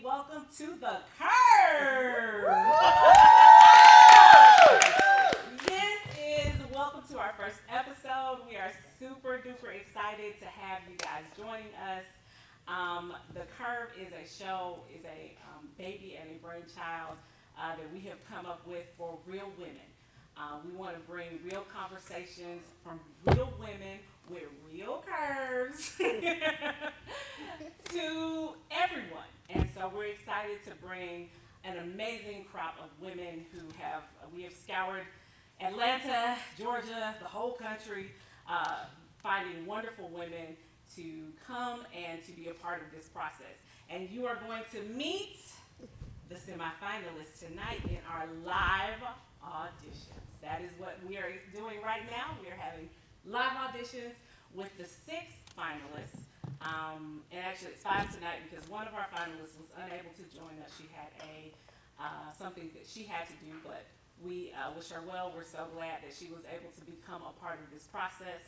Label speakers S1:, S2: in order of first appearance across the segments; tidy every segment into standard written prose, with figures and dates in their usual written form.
S1: Welcome to the Curve. Welcome to our first episode. We are super duper excited to have you guys joining us. The Curve is a show, is a baby and a brainchild that we have come up with for real women. We want to bring real conversations from real women with real curves to everyone. And so we're excited to bring an amazing crop of women who we have scoured Atlanta, Georgia, the whole country, finding wonderful women to come and to be a part of this process. And you are going to meet the semifinalists tonight in our live auditions. That is what we are doing right now. We are having live auditions with the 6 finalists. And actually it's 5 tonight because one of our finalists was unable to join us. She had something that she had to do, but we wish her well. We're so glad that she was able to become a part of this process.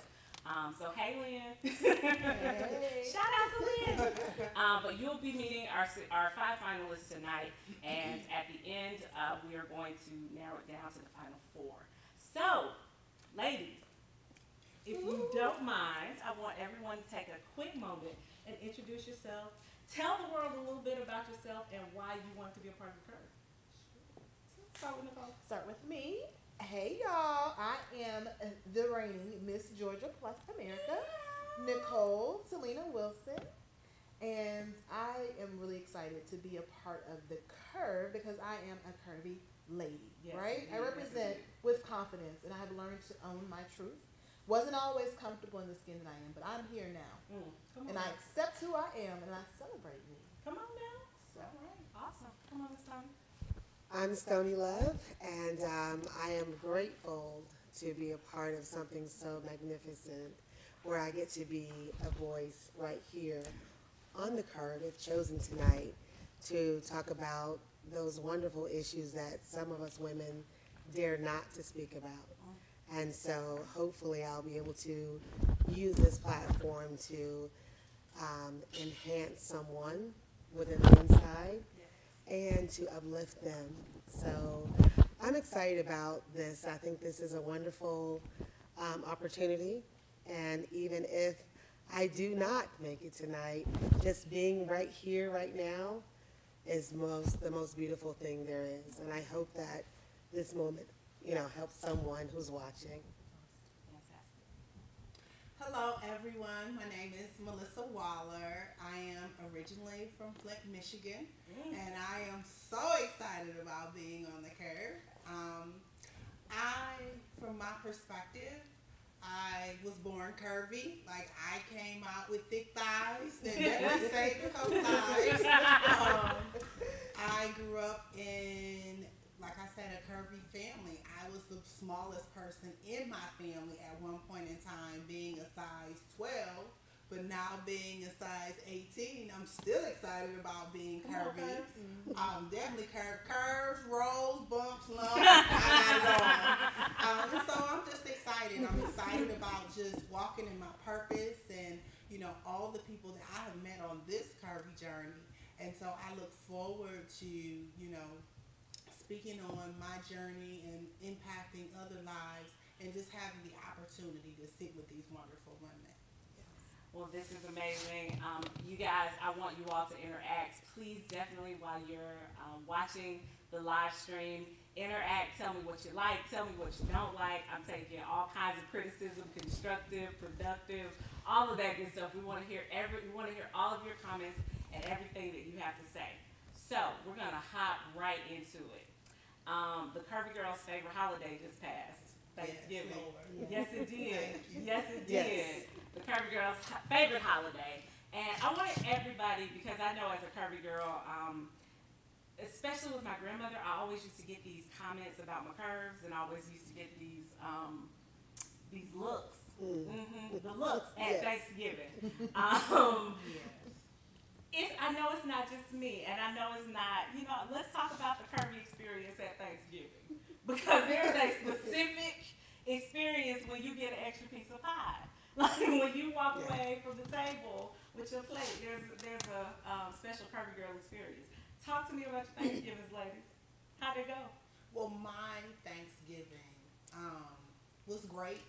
S1: So hey, Lynn. Hey. Shout out to Lynn. But you'll be meeting our 5 finalists tonight, and at the end, we are going to narrow it down to the final 4. So, ladies, if you don't mind, I want everyone to take a quick moment and introduce yourself. Tell the world a little bit about yourself and why you want to be a part of the Curve. Start with Nicole.
S2: Start with me. Hey y'all, I am the reigning Miss Georgia Plus America, Nicole Selena Wilson, and I am really excited to be a part of the Curve because I am a curvy lady, right? I represent with confidence, and I have learned to own my truth. Wasn't always comfortable in the skin that I am, but I'm here now, and I accept who I am, and I celebrate me.
S1: Come on now. So. All right, awesome. Come on, Miss Tony.
S3: I'm Stony Love, and I am grateful to be a part of something so magnificent where I get to be a voice right here on the Curve, if chosen tonight, to talk about those wonderful issues that some of us women dare not to speak about. And so hopefully I'll be able to use this platform to enhance someone within the inside and to uplift them. So I'm excited about this. I think this is a wonderful opportunity, and even if I do not make it tonight, just being right here, right now, is the most beautiful thing there is. And I hope that this moment, helps someone who's watching.
S4: Hello everyone, my name is Melissa Waller. I am originally from Flint, Michigan, and I am so excited about being on the Curve. From my perspective, I was born curvy. Like, I came out with thick thighs, and definitely saved a couple thighs. I grew up in, like I said, a curvy family. I was the smallest person in my family at one point in time, being a size 12, but now being a size 18, I'm still excited about being curvy. Definitely curves, rolls, bumps, lumps, I got it all. And so I'm just excited. I'm excited about just walking in my purpose and, all the people that I have met on this curvy journey. And so I look forward to, speaking on my journey and impacting other lives and just having the opportunity to sit with these wonderful women.
S1: Well, this is amazing. You guys, I want you all to interact. Please, definitely, while you're watching the live stream, interact. Tell me what you like. Tell me what you don't like. I'm taking all kinds of criticism, constructive, productive, all of that good stuff. We want to hear all of your comments and everything that you have to say. So we're gonna hop right into it. The Curvy Girl's favorite holiday just passed. Thanksgiving. Yes, it did. Yes, it did. Yes. The Curvy Girl's favorite holiday. And I wanted everybody, because I know as a Curvy Girl, especially with my grandmother, I always used to get these comments about my curves, and I always used to get these looks, the looks at
S3: Yes.
S1: Thanksgiving. I know it's not just me, and I know it's not. Let's talk about the curvy experience at Thanksgiving, because there's a specific experience when you get an extra piece of pie. Like when you walk away from the table with your plate, there's a special curvy girl experience. Talk to me about your Thanksgivings, ladies. How'd it go?
S4: Well, my Thanksgiving was great.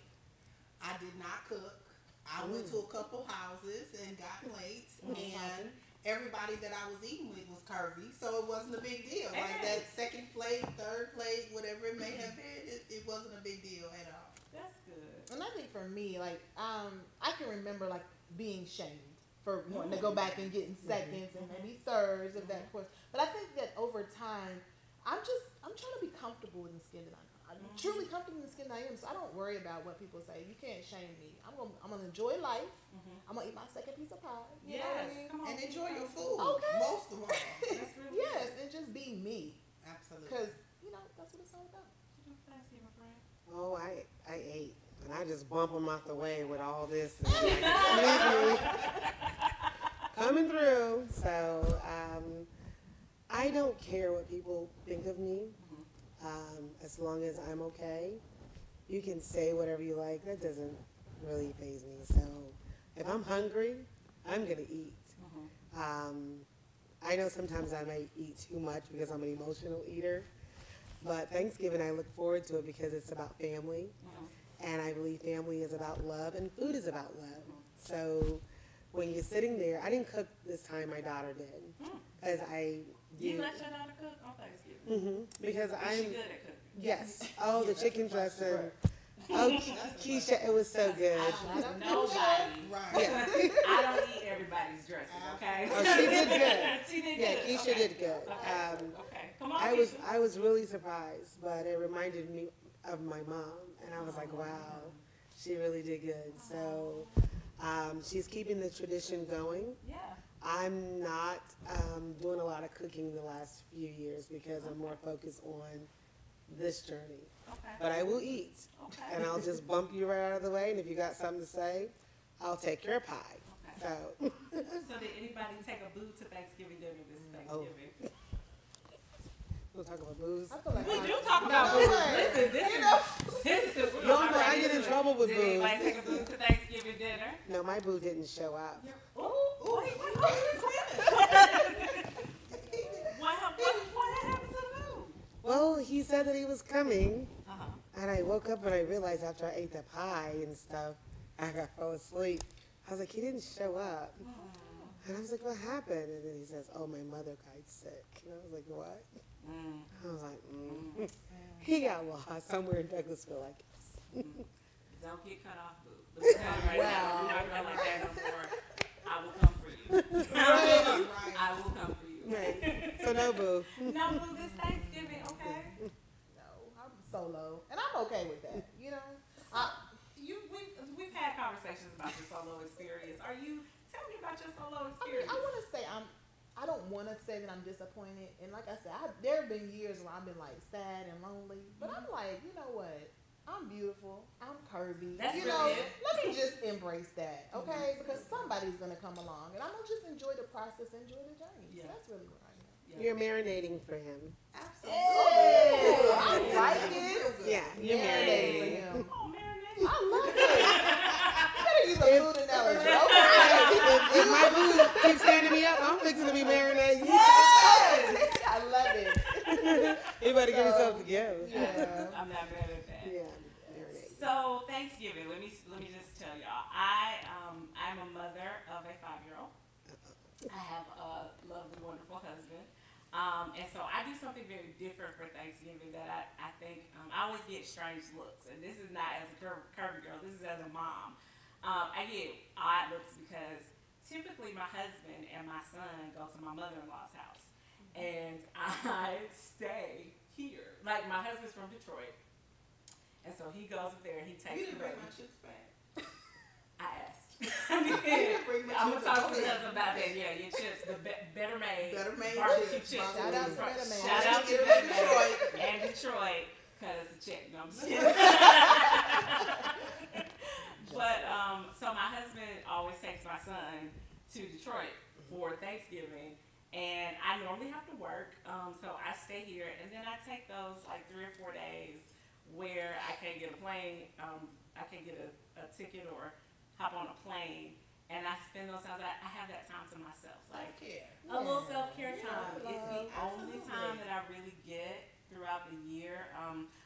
S4: I did not cook. I went to a couple houses and got plates, and everybody that I was eating with was curvy, so it wasn't a big deal. Like that second plate, third plate, whatever it may have been, it wasn't a big deal at all.
S1: That's good.
S2: And I think for me, like, I can remember like being shamed for wanting to go back and getting seconds and maybe thirds of that course. But I think that over time, I'm trying to be comfortable in the skin that I'm truly comfortable in the skin that I am. So I don't worry about what people say. You can't shame me. I'm gonna enjoy life. I'm gonna eat my second piece of pie. You know what I mean?
S1: Come on,
S4: And enjoy your food,
S2: Okay.
S4: most of all.
S1: That's really
S2: Yes,
S1: good.
S2: and just be me.
S4: Absolutely.
S2: Because, that's what it's all about.
S1: What you do for Thanksgiving, friend?
S3: Oh, I ate, and I just bump them out the way with all this. And like, coming through. So I don't care what people think of me, as long as I'm okay. You can say whatever you like. That doesn't really faze me. So if I'm hungry, I'm gonna eat. I know sometimes I might eat too much because I'm an emotional eater. But Thanksgiving, I look forward to it because it's about family. And I believe family is about love, and food is about love. So when you're sitting there, I didn't cook this time, my daughter did. Because I
S1: You
S3: do.
S1: let your daughter cook on Thanksgiving?
S3: Because
S1: Is
S3: I'm,
S1: she good at cooking?
S3: yes. Oh, the chicken dressing. Oh, Keisha, it was so good.
S1: Nobody.
S4: Right.
S3: Yeah.
S1: I don't eat everybody's dressing, okay?
S3: Oh, she did good.
S1: She did
S3: Yeah,
S1: good.
S3: Keisha
S1: Okay.
S3: did good.
S1: Okay. Come on,
S3: I was really surprised, but it reminded me of my mom, and I was like, wow, she really did good. So she's keeping the tradition going.
S1: Yeah.
S3: I'm not doing a lot of cooking the last few years because I'm more focused on this journey.
S1: Okay.
S3: But I will eat,
S1: Okay.
S3: and I'll just bump you right out of the way, and if you got something to say, I'll take your pie.
S1: Okay.
S3: So,
S1: So did anybody take a boo to Thanksgiving dinner this Thanksgiving?
S3: we'll talk about booze.
S2: I feel like
S1: We
S2: I-
S1: do talk about
S2: No
S1: booze.
S2: way.
S1: Listen, this is the
S3: Y'all know I get in trouble with
S1: Did anybody
S3: booze.
S1: take a boo to Thanksgiving dinner?
S3: No, my boo didn't show up.
S1: Ooh, wait. What happened to the boo?
S3: Well, he said that he was coming,
S1: Uh-huh.
S3: and I woke up and I realized after I ate the pie and stuff, I fell asleep. I was like, he didn't show up. And I was like, what happened? And then he says, oh, my mother got sick. And I was like, what? I was like, He got lost somewhere in Douglasville, I guess.
S1: Don't get cut off, boo. Let me tell you right now, you're not gonna like that no more. I will come for you. I will come for you.
S3: Right. So no boo.
S1: No boo this Thanksgiving, okay?
S2: No, I'm solo, and I'm okay with that.
S1: We've had conversations about your solo experience. Tell me about your solo
S2: I mean,
S1: experience.
S2: I want to say I don't want to say that I'm disappointed, and like I said, there have been years where I've been like sad and lonely, but I'm like, you know what? I'm beautiful. I'm curvy.
S1: That's
S2: you
S1: really
S2: know,
S1: it.
S2: let me just embrace that, okay? Because somebody's gonna come along, and I'm gonna just enjoy the process, enjoy the journey.
S1: Yeah.
S2: So that's really what I am.
S3: You're marinating for him.
S2: Hey, I like it.
S3: Yeah, you're marinating.
S2: Marinating.
S1: Oh, marinade.
S2: I love it. You better use a food analogy, okay?
S3: If my boo keeps standing me up, I'm fixing to be marinating.
S2: Yes, I love it.
S3: You better get yourself together.
S2: Yeah.
S1: I'm not mad at that.
S3: Yeah, marinate.
S1: So Thanksgiving, let me just tell y'all. I'm a mother of a 5-year-old. I have a lovely, wonderful husband. And so I do something very different for Thanksgiving that I think I always get strange looks. And this is not as a curvy girl, this is as a mom. I get odd looks because typically my husband and my son go to my mother-in-law's house. And I stay here. Like my husband's from Detroit. And so he goes up there and he takes
S4: You didn't
S1: the
S4: bring
S1: baby.
S4: my chips back.
S1: I asked. I mean,
S4: Bring my
S1: I'm gonna talk to
S4: chips.
S1: us about that. Yeah, your chips, the better made,
S4: Better made
S1: barbecue
S4: chips.
S1: chips.
S2: Shout out to Better Made.
S1: Shout out to
S4: Get 'em
S1: Better
S4: in
S1: Made
S4: Detroit.
S1: and Detroit, cause it's a check. No, I'm just kidding. But so my husband always takes my son to Detroit for Thanksgiving, and I normally have to work, so I stay here, and then I take those like 3 or 4 days where I can't get a plane, I can't get a ticket or hop on a plane, and I spend those times. I have that time to myself, like
S4: Self-care.
S1: a little
S2: Yeah.
S1: self-care time.
S2: Yeah,
S1: It's the only
S4: absolutely.
S1: time that I really get throughout the year,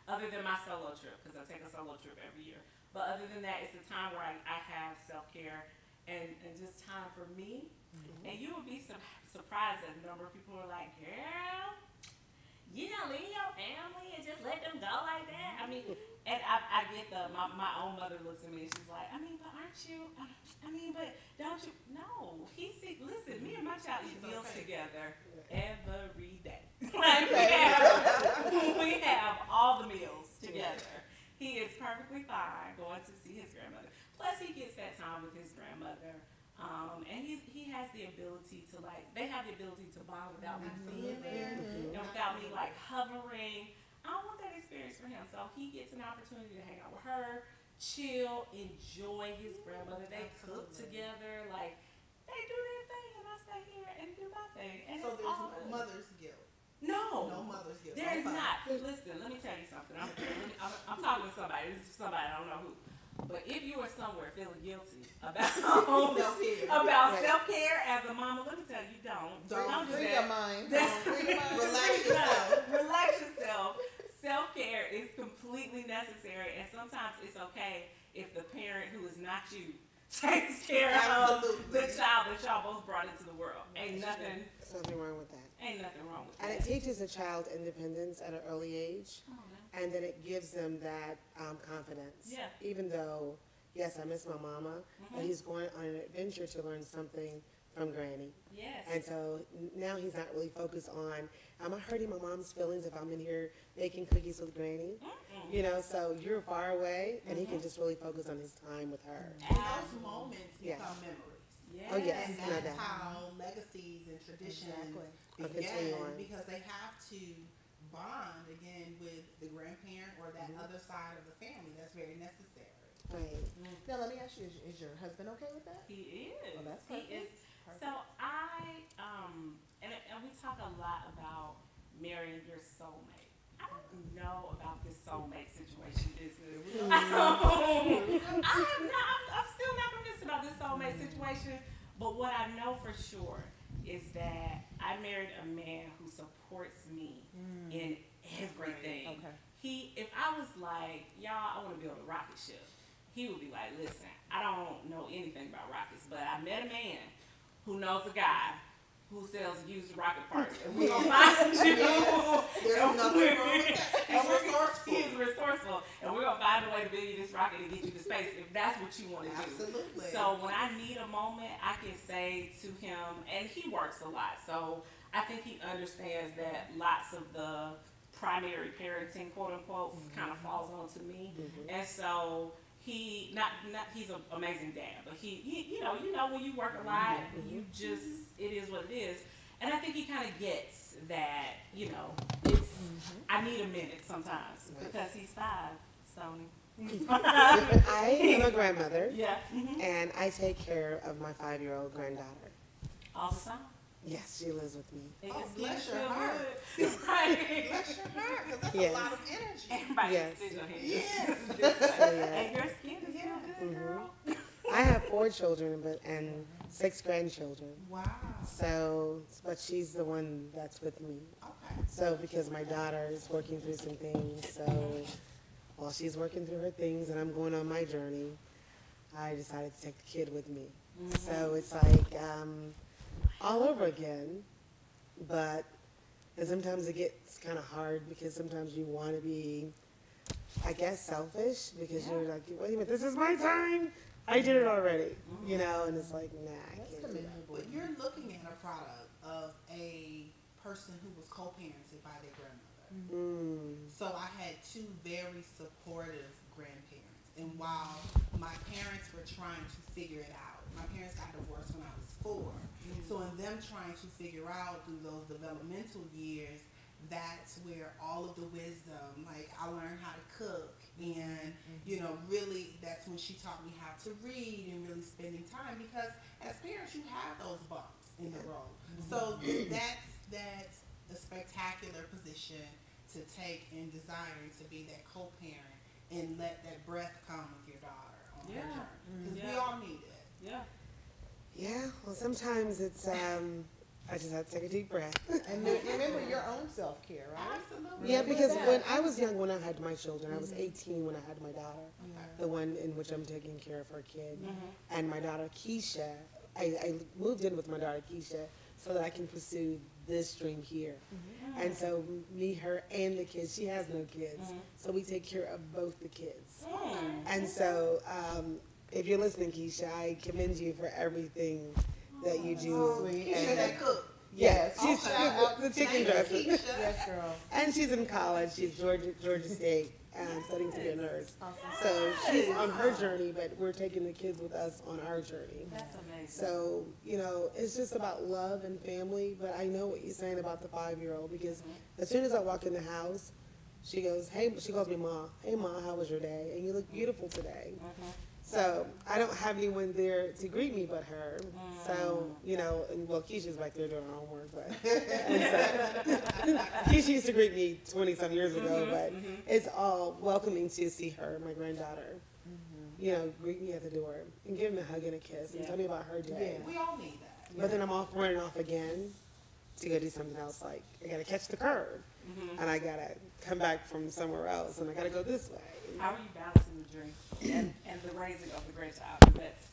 S1: other than my solo trip, because I take a solo trip every year. But other than that, it's the time where I have self-care and just time for me. And you would be surprised at the number of people who are like, girl, you don't leave your family and just let them go like that. I mean, and I get my own mother looks at me and she's like, I mean, but aren't you, I mean, but don't you, no, listen, me and my child eat meals together every day. Like we have all the meals together. He is perfectly fine going to see his grandmother. Plus he gets that time with his grandmother. And he has the ability to they have the ability to bond without me being there and without me hovering. I don't want that experience for him. So he gets an opportunity to hang out with her, chill, enjoy his grandmother. They cook together, they do their thing, and I stay here and do my thing. And
S4: So
S1: it's
S4: there's
S1: all
S4: no
S1: good.
S4: mother's guilt.
S1: No.
S4: No mother's guilt.
S1: There is
S4: Okay.
S1: not. Listen, let me tell you something. I'm talking to somebody. This is somebody I don't know who. But if you are somewhere feeling guilty about
S4: Self-care.
S1: self-care as a mama, let me tell you, don't do
S2: Free
S1: that.
S2: your mind. Free your mind.
S4: Relax yourself.
S1: Relax yourself. Self-care is completely necessary, and sometimes it's okay if the parent who is not you takes care of the child that y'all both brought into the world. Ain't nothing
S3: wrong with that.
S1: wrong with
S3: And
S1: that.
S3: it teaches a child independence at an early age, and then it gives them that confidence.
S1: Yeah.
S3: Even though, yes, I miss my mama, but he's going on an adventure to learn something from Granny.
S1: Yes.
S3: And so now he's not really focused on, am I hurting my mom's feelings if I'm in here making cookies with Granny? You know, so you're far away, and he can just really focus on his time with her.
S4: And those moments
S3: Yes.
S4: become memories.
S1: Yes.
S3: Oh, yes.
S4: And
S3: No
S4: that's
S3: doubt.
S4: how legacies and traditions
S3: Or continue on.
S4: because they have to bond again with the grandparent or that other side of the family. That's very necessary.
S3: Right.
S2: Now let me ask you: is your husband okay with that?
S1: He is.
S2: Well, that's
S1: He is. So and we talk a lot about marrying your soulmate. I don't know about this soulmate situation business. I'm still not convinced about this soulmate situation. But what I know for sure is that I married a man who supports me in everything.
S2: Okay.
S1: If I was like, y'all, I want to build a rocket ship, he would be like, listen, I don't know anything about rockets, but I met a man who knows a guy who sells used rocket parts, and we're gonna find you.
S4: There's nothing wrong with that. He's resourceful.
S1: He's resourceful, and we're gonna find a way to build you this rocket and get you to space if that's what you want to do.
S4: Absolutely.
S1: So when I need a moment, I can say to him, and he works a lot, so I think he understands that lots of the primary parenting, quote unquote, kind of falls onto me, and so. He's an amazing dad, but he you know when you work a lot, you just, it is what it is. And I think he kind of gets that, it's, I need a minute sometimes because he's 5, Sony. He's 5.
S3: I am a grandmother,
S1: Yeah.
S3: and I take care of my 5-year-old granddaughter.
S1: All the time.
S3: Yes, she lives with me.
S1: It
S4: Oh,
S1: gets
S4: bless
S1: feel
S4: your heart.
S1: good. Right.
S4: Bless your heart, because that's
S3: Yes.
S4: a lot of energy.
S1: Everybody
S3: Yes.
S1: sitting on here.
S4: Yes.
S3: So, yeah.
S1: And your skin is still good, girl.
S3: I have 4 children, and 6 grandchildren.
S4: Wow.
S3: So, but she's the one that's with me.
S4: Okay.
S3: So, because my daughter is working through some things, so while she's working through her things and I'm going on my journey, I decided to take the kid with me. So it's like all over again, and sometimes it gets kind of hard because sometimes you want to be, I guess, selfish because you're like, wait a minute, this is my time. I did it already, and it's like, nah, I can't do that.
S4: But you're looking at a product of a person who was co-parented by their grandmother. So I had 2 very supportive grandparents. And while my parents were trying to figure it out, my parents got divorced when I was 4. So in them trying to figure out through those developmental years, that's where all of the wisdom, like I learned how to cook, and really that's when she taught me how to read and really spending time, because as parents you have those bumps in the road. So that's a spectacular position to take in desiring to be that co-parent and let that breath come with your daughter on her journey, because we all need it.
S1: Yeah.
S3: Yeah, well, sometimes it's, I just have to take a deep breath.
S2: And remember your own self-care, right?
S4: Absolutely.
S3: Yeah, because when I was young, when I had my children, I was 18 when I had my daughter, the one in which I'm taking care of her kid. And my daughter, Keisha, I moved in with my daughter, Keisha, so that I can pursue this dream here. And so me, her, and the kids, she has no kids, so we take care of both the kids. And so if you're listening, Keisha, I commend you for everything that you do.
S2: Sweet.
S4: Keisha that cook.
S3: Yes, she's
S4: Okay.
S3: the chicken dresser.
S4: Keisha.
S2: Yes, girl.
S3: And she's in college. She's Georgia State, studying to be a nurse.
S2: Awesome.
S3: So she's on her journey, but we're taking the kids with us on our journey.
S1: That's amazing.
S3: So, it's just about love and family, but I know what you're saying about the 5-year-old, because as soon as I walk in the house, she goes, hey, she calls me Ma. Hey, Ma, how was your day? And you look beautiful today. So I don't have anyone there to greet me but her. So, and well, Keisha's back there doing her homework, but and so, Keisha used to greet me 20-some years ago, but it's all welcoming to see her, my granddaughter. Greet me at the door and give me a hug and a kiss and tell me about her day.
S4: We all need that.
S3: But then I'm running off again to go do something else, like I gotta catch the curve and I gotta come back from somewhere else and I gotta go this way.
S1: How are you balancing the dream and the raising of the great child? 'Cause that's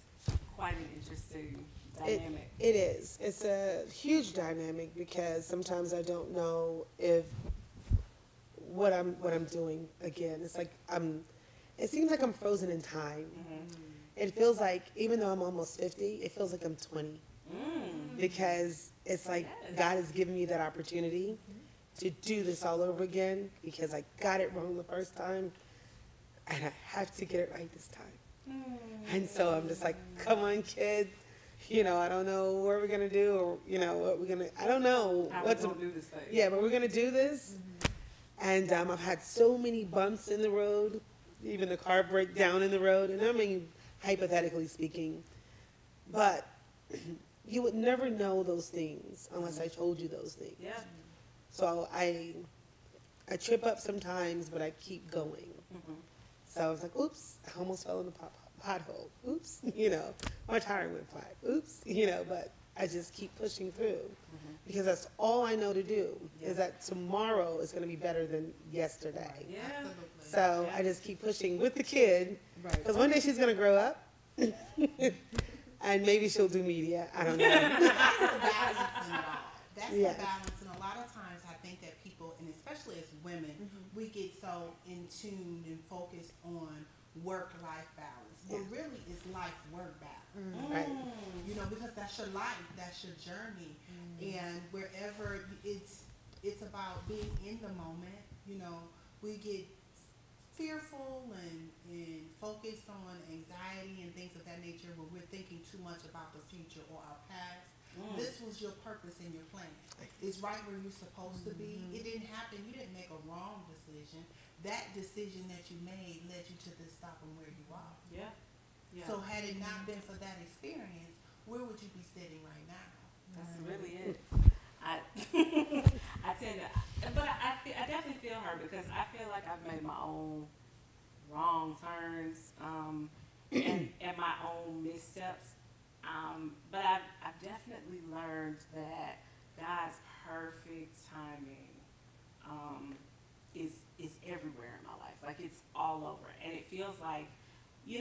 S1: quite an interesting dynamic.
S3: It is. It's a huge dynamic, because sometimes I don't know if what I'm doing again. It's like it seems like I'm frozen in time. It feels like, even though I'm almost 50, it feels like I'm 20. Because it's like God has given me that opportunity to do this all over again, because I got it wrong the first time. And I have to get it right this time. And so I'm just like, come on, kid. I don't know what we're going to do, or, what we're going to, I don't know
S1: How
S3: what
S1: we
S3: to
S1: gonna do this thing.
S3: Yeah, but we're going to do this. And I've had so many bumps in the road, even the car break down in the road. And I mean, hypothetically speaking. But you would never know those things unless I told you those things.
S1: Yeah.
S3: So I trip up sometimes, but I keep going. So I was like, oops, I almost fell in the pothole. Oops, my tire went flat. Oops, but I just keep pushing through, because that's all I know to do, is that tomorrow is going to be better than yesterday.
S1: Yeah.
S4: Absolutely.
S3: So I just keep pushing with the kid, because one day she's going to grow up, and maybe she'll do media. I don't know.
S4: That's the balance in it all. That's
S3: Yeah.
S4: the balance, and a lot of times I think that people, and especially as women, we get so in tune and focused on work-life balance, but really it's life-work balance.
S3: Right.
S4: Because that's your life, that's your journey, and wherever it's about being in the moment. We get fearful and focused on anxiety and things of that nature, where we're thinking too much about the future or our past. This was your purpose and your plan. It's right where you're supposed to be. It didn't happen. You didn't make a wrong decision. That decision that you made led you to this stop and where you are.
S1: Yeah. Yeah.
S4: So had it not been for that experience, where would you be sitting right now?
S1: That's really it. I tend to, but I definitely feel her, because I feel like I've made my own wrong turns and my own missteps. But I've definitely learned that God's perfect timing is everywhere in my life. Like, it's all over, and it feels like,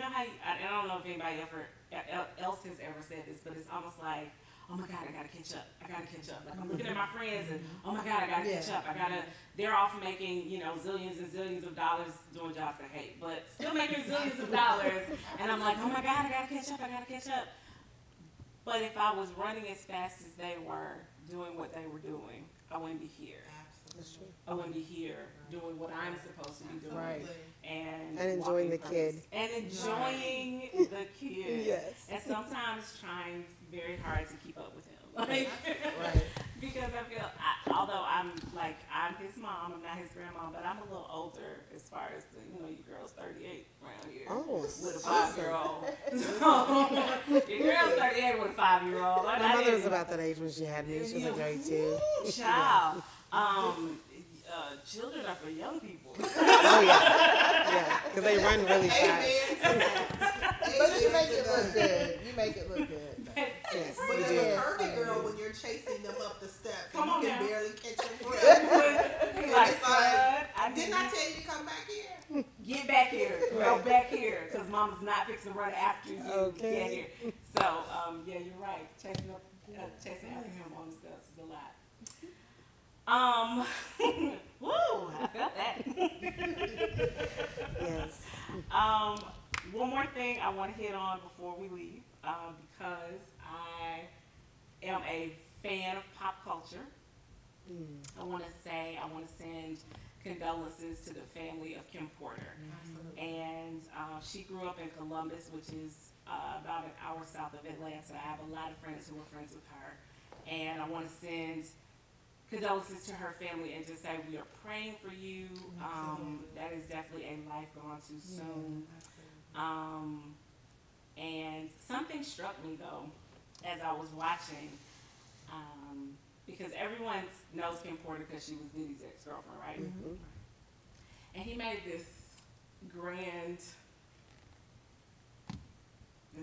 S1: how I don't know if anybody else has ever said this, but it's almost like, oh my God, I gotta catch up. Like, I'm looking at my friends and, oh my God, I gotta catch up. They're off making, zillions and zillions of dollars doing jobs I hate, but still making zillions of dollars. And I'm like, oh my God, I gotta catch up. But if I was running as fast as they were, doing what they were doing, I wouldn't be here.
S3: That's true.
S1: I wouldn't be here doing what I'm supposed to be doing.
S2: Right.
S1: And
S3: enjoying the
S1: walking
S3: kid.
S1: first. And enjoying the kid.
S3: Yes.
S1: And sometimes trying very hard to keep up with him. Like,
S2: Right.
S1: because I feel, although I'm his mom, I'm not his grandma, but I'm a little older as far as your girl's 38 around here.
S3: Oh,
S1: With a 5-year-old. So, your girl's 38 with a 5-year-old.
S3: My mother was about that age when she had me. She was like 32.
S1: Child. Children are for young people.
S3: Oh yeah, yeah, because they run really fast.
S2: But you make it look good. You make it look good.
S3: Yes,
S4: But
S3: you
S4: as
S3: do.
S4: a curvy girl, when you're chasing them up the steps,
S1: Come on
S4: you can
S1: now.
S4: barely catch your breath.
S1: Like,
S4: It's like,
S1: son,
S4: didn't I tell you to come back here?
S1: get back here. Go back here. Because mama's not fixing to run after you.
S3: Okay.
S1: Get here. So, yeah, you're right. Chasing after him on the steps is a lot. Woo, I felt that.
S3: Yes.
S1: One more thing I want to hit on before we leave, because I am a fan of pop culture. I want to send condolences to the family of Kim Porter. And she grew up in Columbus, which is about an hour south of Atlanta. I have a lot of friends who were friends with her. And I want to send condolences to her family and just say we are praying for you. That is definitely a life gone too soon. And something struck me though as I was watching, because everyone knows Kim Porter because she was Diddy's ex-girlfriend, right?
S3: Mm-hmm.
S1: And he made this grand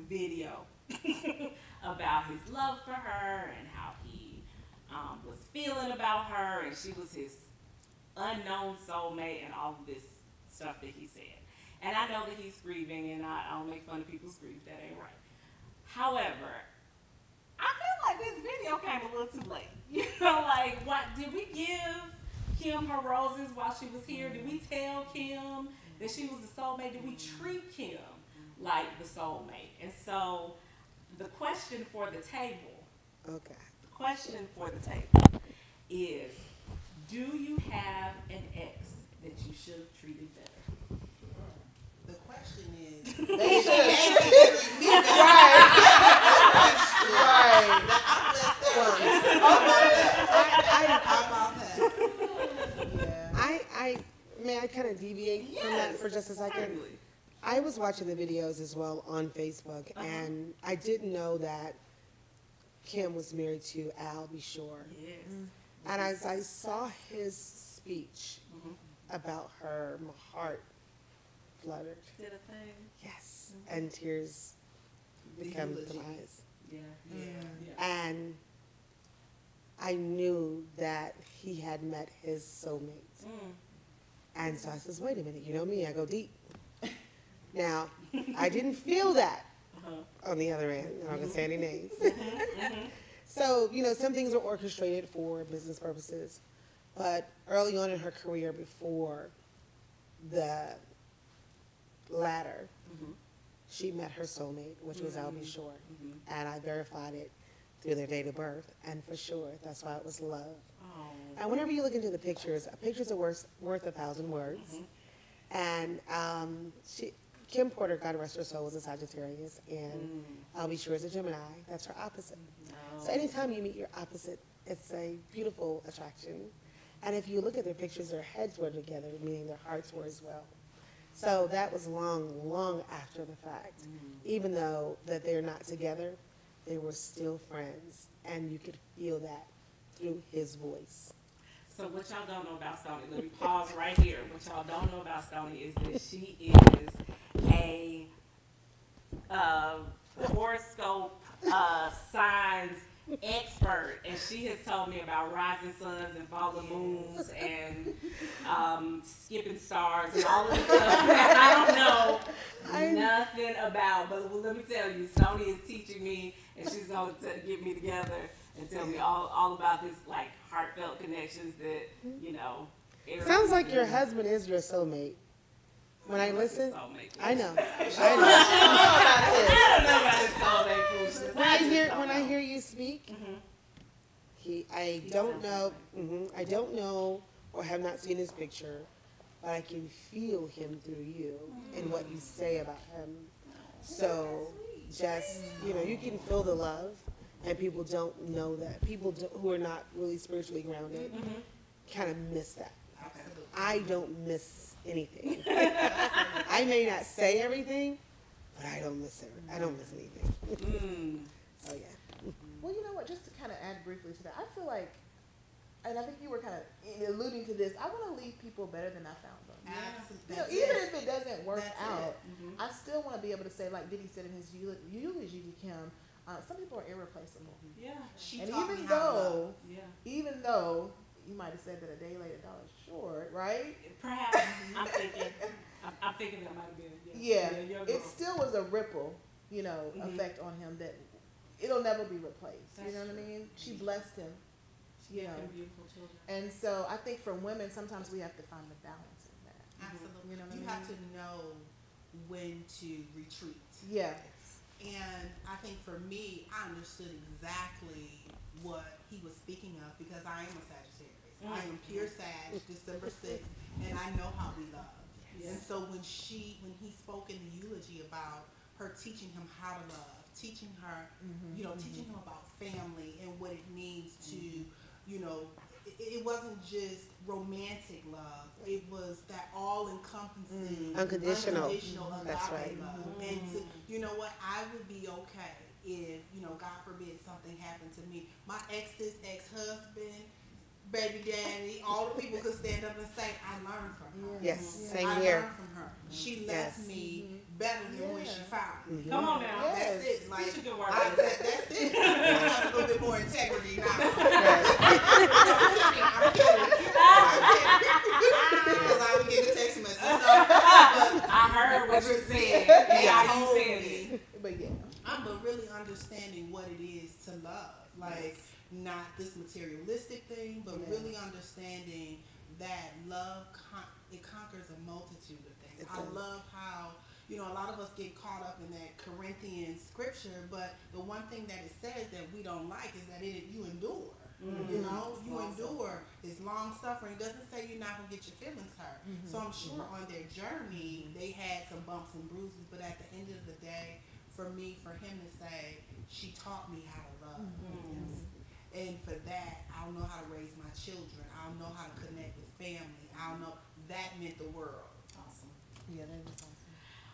S1: video about his love for her and how he was feeling about her, and she was his unknown soulmate and all of this stuff that he said. And I know that he's grieving, and I don't make fun of people's grief. That ain't right. However, I feel like this video came a little too late. Like, what did we give Kim her roses while she was here? Did we tell Kim that she was the soulmate? Did we treat Kim like the soulmate? And so, the question for the table.
S3: Okay.
S1: The question for the table is: do you have an ex that you should have treated better?
S4: The question is,
S2: They should.
S3: May I kind of deviate from that for just a second?
S1: Certainly.
S3: I was watching the videos as well on Facebook, and I didn't know that Kim was married to Al B. Shore.
S1: Yes.
S3: And as I saw his speech about her, my heart fluttered.
S1: Did a thing.
S3: Yes. And tears became to my eyes.
S1: Yeah.
S3: And I knew that he had met his soulmate. And so I says, wait a minute, you know me, I go deep. Now, I didn't feel that on the other end. I'm not going to say any names. So, some things are orchestrated for business purposes. But early on in her career, before the latter, she met her soulmate, which was Al B. Shore. And I verified it through their date of birth. And for sure, that's why it was love. And whenever you look into the pictures, a picture's worth 1,000 words. And Kim Porter, God rest her soul, was a Sagittarius, and Al B. Shore is a Gemini. That's her opposite. So anytime you meet your opposite, it's a beautiful attraction. And if you look at their pictures, their heads were together, meaning their hearts were as well. So that was long, long after the fact. Even though that they're not together, they were still friends, and you could feel that through his voice.
S1: So what y'all don't know about Stoney, let me pause right here. What y'all don't know about Stoney is that she is a horoscope signs expert, and she has told me about rising suns and falling moons and skipping stars and all of this stuff that I don't know nothing about. But let me tell you, Stoney is teaching me, and she's going to get me together and tell me all about this, like, heartfelt connections that,
S3: Sounds like your husband is your soulmate. When I listen,
S1: soulmate.
S3: I know. When I hear you speak, I don't know or have not seen his picture, but I can feel him through you and what you say about him. So just, you can feel the love, and people don't know that. People who are not really spiritually grounded kind of miss that. I don't miss anything. I may not say everything, but I don't miss it. I don't miss anything. So yeah.
S2: Well, you know what? Just to kind of add briefly to that, I feel like, and I think you were kind of alluding to this, I want to leave people better than I found them.
S4: Absolutely.
S2: Even if it doesn't work
S4: That's
S2: out, I still want to be able to say, like Diddy said in his eulogy to Kim, some people are irreplaceable.
S1: Yeah.
S2: And even though you might have said that a day late, $1 short, right?
S1: Perhaps. I'm thinking that might have been.
S2: Yeah. It still was a ripple, effect on him that it'll never be replaced.
S1: That's
S2: you know what I mean? She blessed him.
S1: Beautiful children.
S2: And so I think for women, sometimes we have to find the balance in that.
S4: Absolutely.
S2: You know what I mean?
S4: have to know when to retreat.
S2: Yeah.
S4: And I think for me, I understood exactly what he was speaking of because I am a Sagittarius. I am pure Sag, December 6th, and I know how we love. Yes. And so when he spoke in the eulogy about her teaching him how to love, teaching her, teaching him about family and what it means to, it wasn't just romantic love. It was that all-encompassing,
S3: unconditional
S4: agape
S3: right.
S4: love. And to, you know what, I would be okay if, God forbid something happened to me. My ex-husband, baby daddy, all the people could stand up and say, I learned from her.
S3: Yes, same
S4: I
S3: here.
S4: learned from her. She left me better than when she found me.
S1: Come on now.
S4: That's it. Like,
S1: Such a good word.
S4: that's it. I have a little bit more integrity now. I'm kidding. Because I would get a text message.
S1: I heard what you said. Yeah, you said it.
S2: But yeah.
S4: But really understanding what it is to love. Like, not this materialistic thing, but really understanding that love, it conquers a multitude of things. I love how, a lot of us get caught up in that Corinthian scripture, but the one thing that it says that we don't like is that you endure. You endure. It's long suffering. It doesn't say you're not going to get your feelings hurt. So I'm sure on their journey, they had some bumps and bruises, but at the end of the day, for him to say, she taught me how to love. And for that, I'll know how to raise my children. I'll know how to connect with family. I'll know that meant the world.
S1: Awesome.
S2: Yeah, that was awesome.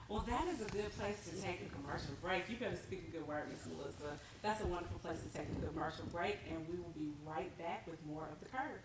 S1: Well, that is a good place to take a commercial break. You better speak a good word, Miss Melissa. That's a wonderful place to take a commercial break, and we will be right back with more of The Curve.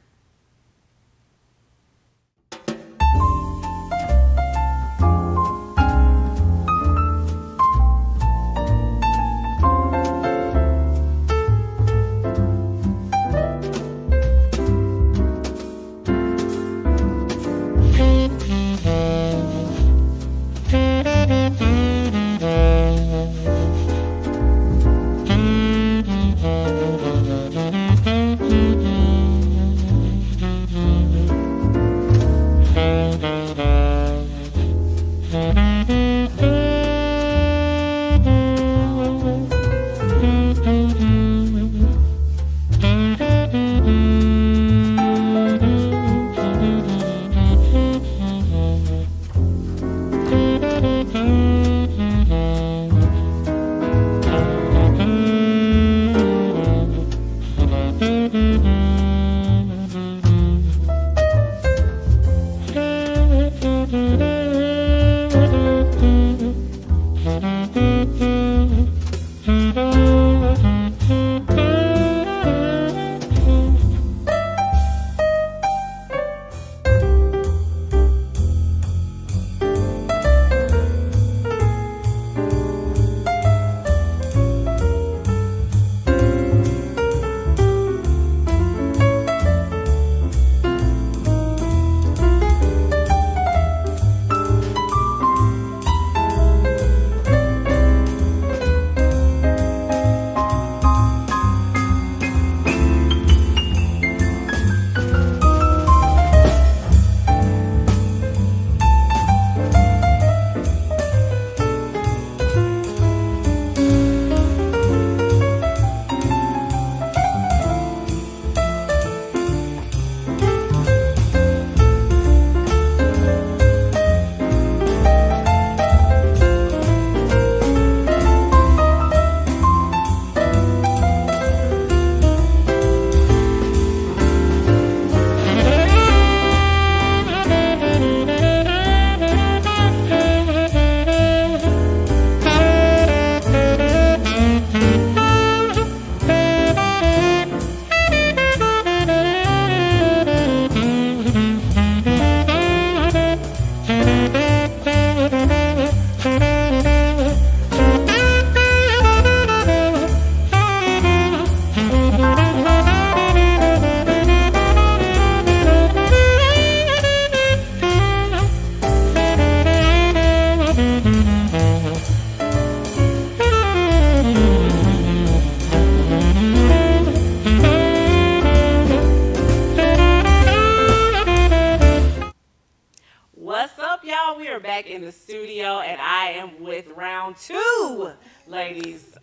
S1: y'all? We are back in the studio, and I am with round 2 ladies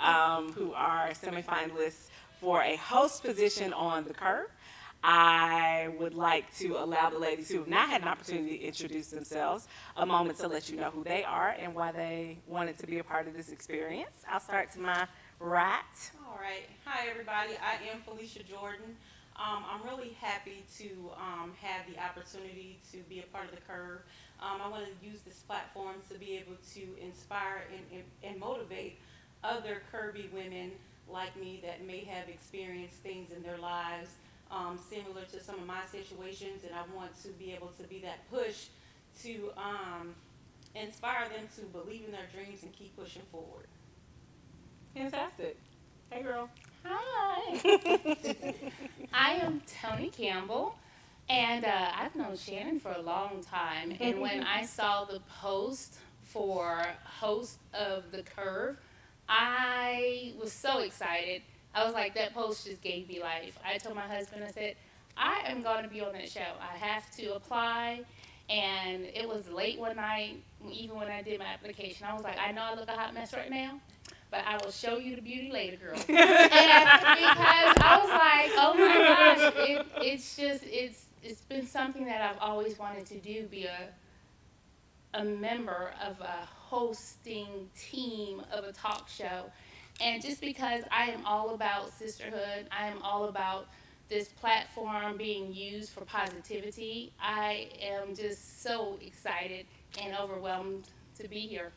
S1: who are semifinalists for a host position on the Curve. I would like to allow the ladies who have not had an opportunity to introduce themselves a moment to let you know who they are and why they wanted to be a part of this experience. I'll start to my right.
S5: All right. Hi, everybody. I am Felicia Jordan. I'm really happy to have the opportunity to be a part of the Curve. I want to use this platform to be able to inspire and motivate other curvy women like me that may have experienced things in their lives similar to some of my situations, and I want to be able to be that push to inspire them to believe in their dreams and keep pushing forward.
S1: Fantastic. Hey, girl.
S6: Hi. I am Tony Campbell, and I've known Shannon for a long time. And when I saw the post for host of the Curve, I was so excited. I was like, that post just gave me life. I told my husband, I said, I am going to be on that show. I have to apply. And it was late one night, even when I did my application. I was like, I know I look a hot mess right now, but I will show you the beauty later, girl. And because I was like, oh my gosh, it's been something that I've always wanted to do, be a member of a hosting team of a talk show. And just because I am all about sisterhood, I am all about this platform being used for positivity, I am just so excited and overwhelmed to be here.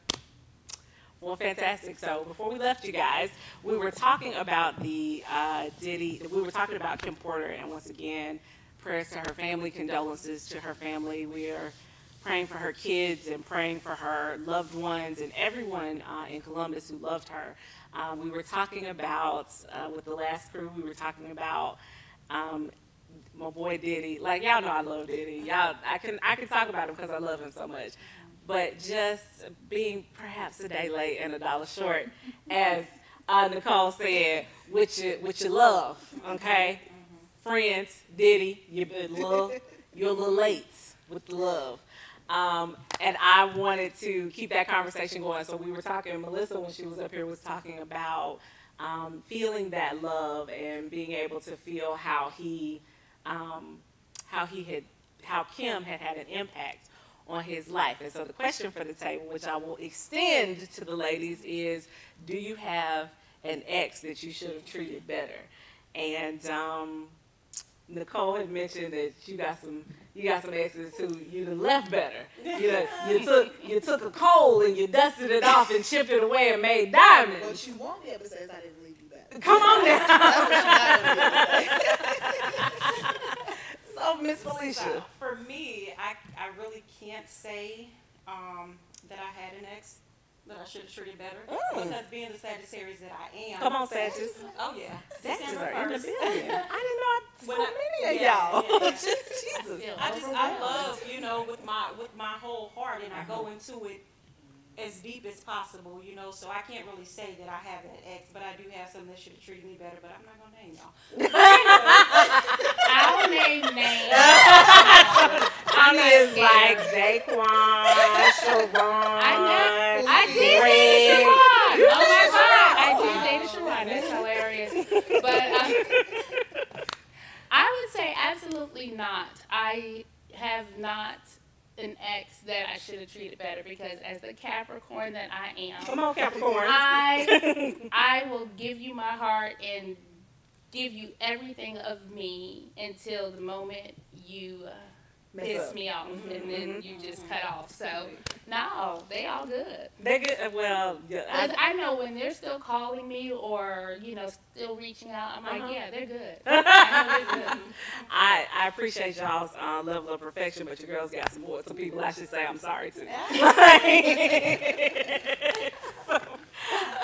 S1: Well, fantastic. So before we left you guys, we were talking about the Diddy, we were talking about Kim Porter, and once again, prayers to her family, condolences to her family. We are praying for her kids and praying for her loved ones and everyone in Columbus who loved her. We were talking about, with the last crew, we were talking about my boy Diddy. Like, y'all know I love Diddy. I can talk about him because I love him so much. But just being perhaps a day late and a dollar short, as Nicole said, with your love, okay? Friends, Diddy, you're a little late with the love. And I wanted to keep that conversation going. So we were talking, Melissa, when she was up here, was talking about feeling that love and being able to feel how Kim had an impact on his life. And so the question for the table, which I will extend to the ladies, is, do you have an ex that you should have treated better? And Nicole had mentioned that you got some exes who you done left better. You took a coal and you dusted it off and chipped it away and made diamonds.
S2: But you won't be able to say I didn't leave you better.
S1: Come on now.
S2: That's what I'm not
S1: So, Miss Felicia.
S5: So, for me, I really can't say that I had an ex that I should have treated better. Because being the Sagittarius that I am.
S1: Come on, Sagittarius.
S5: Oh, yeah.
S1: Sagittarius
S5: December
S1: are in the
S5: 1st.
S1: building. I didn't know so
S5: When I-
S1: many of
S5: yeah,
S1: y'all.
S5: yeah.
S1: Jesus.
S5: I love, with my whole heart, and I go into it as deep as possible, so I can't really say that I have an ex, but I do have some that should have treated me better, but I'm not going to name y'all.
S6: I'll name names.
S1: Tony is like Daquan, Sharon.
S6: I did date Sharon. Oh my God, I did date Sharon. That's hilarious. But I would say absolutely not. I have not an ex that I should have treated better, because as the Capricorn that I am,
S1: Come on, Capricorn.
S6: I will give you my heart and give you everything of me until the moment you piss me off, and then you just cut off. So no, they all good.
S1: They're good. Well, yeah,
S6: I know when they're still calling me or still reaching out, I'm like, yeah, they're good. I know they're good.
S1: I appreciate y'all's level of perfection, but your girls got some people I should say I'm sorry to.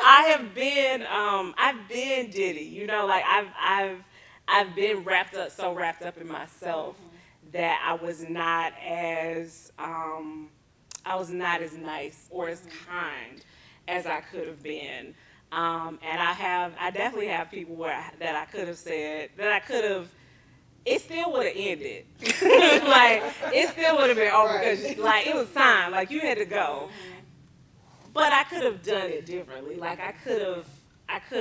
S1: I've been Diddy, like I've been wrapped up in myself that I was not as nice or as kind as I could have been. And I definitely have people that I could have said, that I could have it still would have ended. Like, it still would have been over because, like, it was time. Like, you had to go. But I could have done it differently. Like, I could